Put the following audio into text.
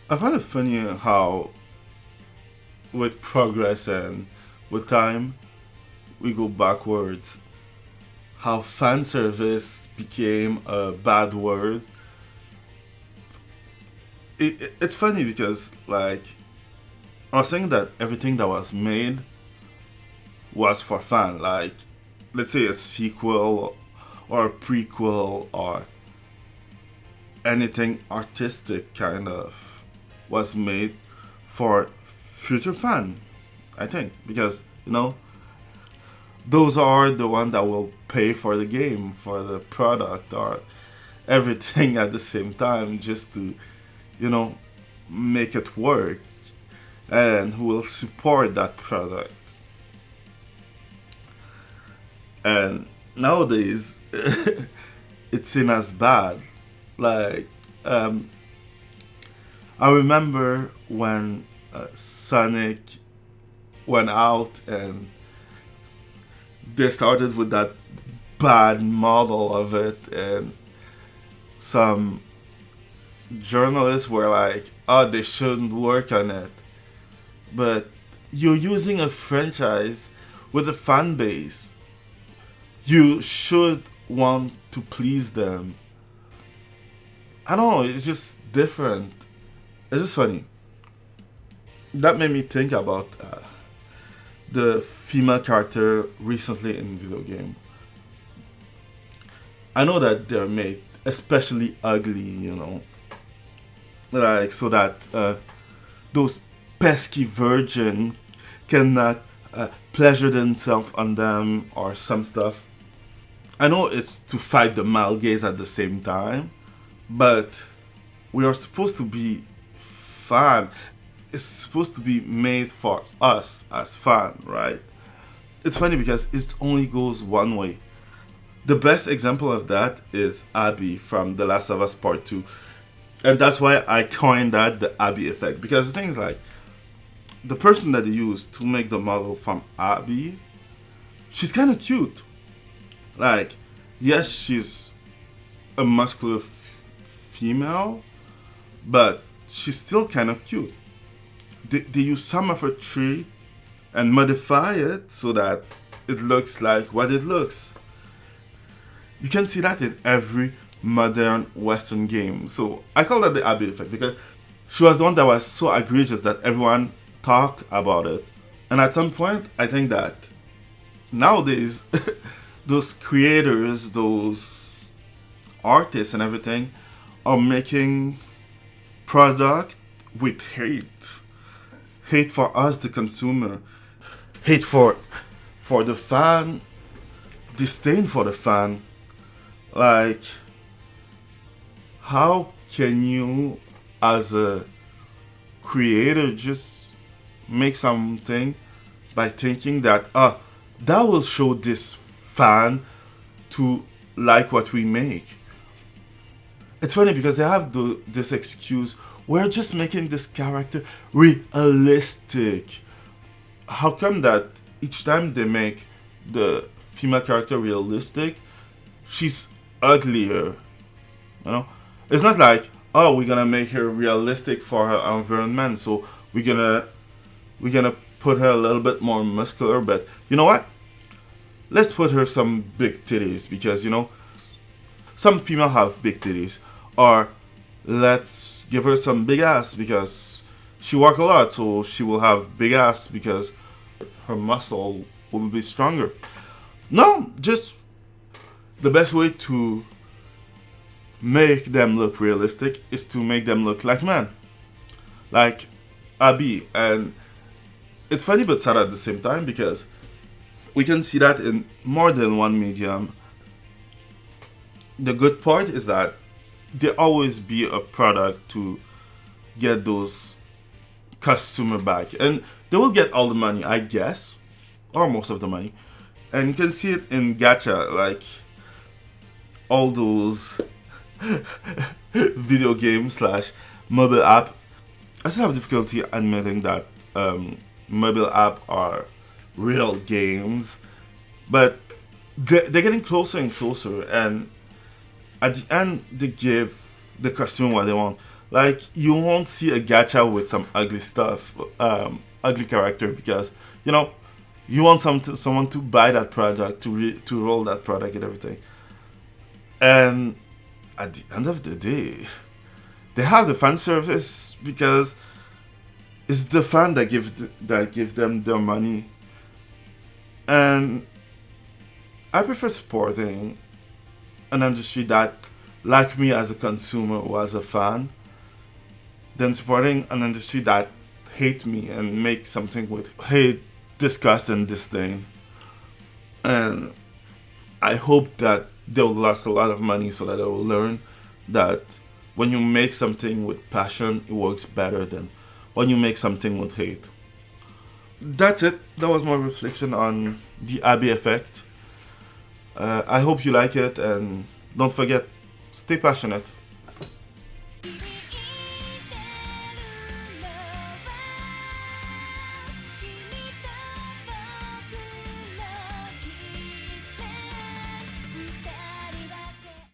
I find it funny how, with progress and with time, we go backwards. How fan service became a bad word. It's funny because, like, I was saying that everything that was made was for fun. Like, let's say a sequel or a prequel or anything artistic kind of was made for future fun, I think. Because, those are the one that will pay for the game, for the product, or everything at the same time just to, you know, make it work and who will support that product. And nowadays, it's seen as bad. Like, I remember when Sonic went out and they started with that bad model of it, and some journalists were like, oh, they shouldn't work on it. But you're using a franchise with a fan base. You should want to please them. I don't know, it's just different. It's just funny. That made me think about the female character recently in video game. I know that they're made especially ugly, like so that those pesky virgin cannot pleasure themselves on them or some stuff. I know it's to fight the male gaze at the same time, but we are supposed to be fan. It's supposed to be made for us as fan, right? It's funny because it only goes one way. The best example of that is Abby from The Last of Us Part 2. And that's why I coined that the Abby effect. Because the thing is like, the person that they used to make the model from Abby, she's kind of cute. Like, yes, she's a muscular female, but she's still kind of cute. They use some of her tree and modify it so that it looks like what it looks. You can see that in every modern Western game. So I call that the Abby effect because she was the one that was so egregious that everyone talked about it. And at some point, I think that nowadays, those creators, those artists and everything are making product with hate. Hate for us, the consumer. Hate for the fan. Disdain for the fan. Like, how can you, as a creator, just make something by thinking that, that will show this fan to like what we make? It's funny because they have this excuse, we're just making this character realistic. How come that each time they make the female character realistic, she's uglier? It's not like, oh, we're gonna make her realistic for her environment, so we're gonna put her a little bit more muscular, but you know what? Let's put her some big titties because some female have big titties, or let's give her some big ass because she walk a lot, so she will have big ass because her muscle will be stronger. No, just the best way to make them look realistic is to make them look like men, like Abby. And it's funny but sad at the same time because we can see that in more than one medium. The good part is that there always be a product to get those customer back, and they will get all the money, I guess, or most of the money. And you can see it in gacha, like all those video game slash mobile app. I still have difficulty admitting that mobile app are real games, but they're getting closer and closer, and at the end they give the customer what they want. Like, you won't see a gacha with some ugly stuff, ugly character, because you know you want someone to buy that product, to roll that product and everything. And at the end of the day, they have the fan service because it's the fan that give them their money. And I prefer supporting an industry that like me as a consumer or as a fan than supporting an industry that hate me and make something with hate, disgust, and disdain. And I hope that they'll lose a lot of money so that they will learn that when you make something with passion, it works better than when you make something with hate. That's it. That was my reflection on the Abbey effect. I hope you like it, and don't forget, stay passionate.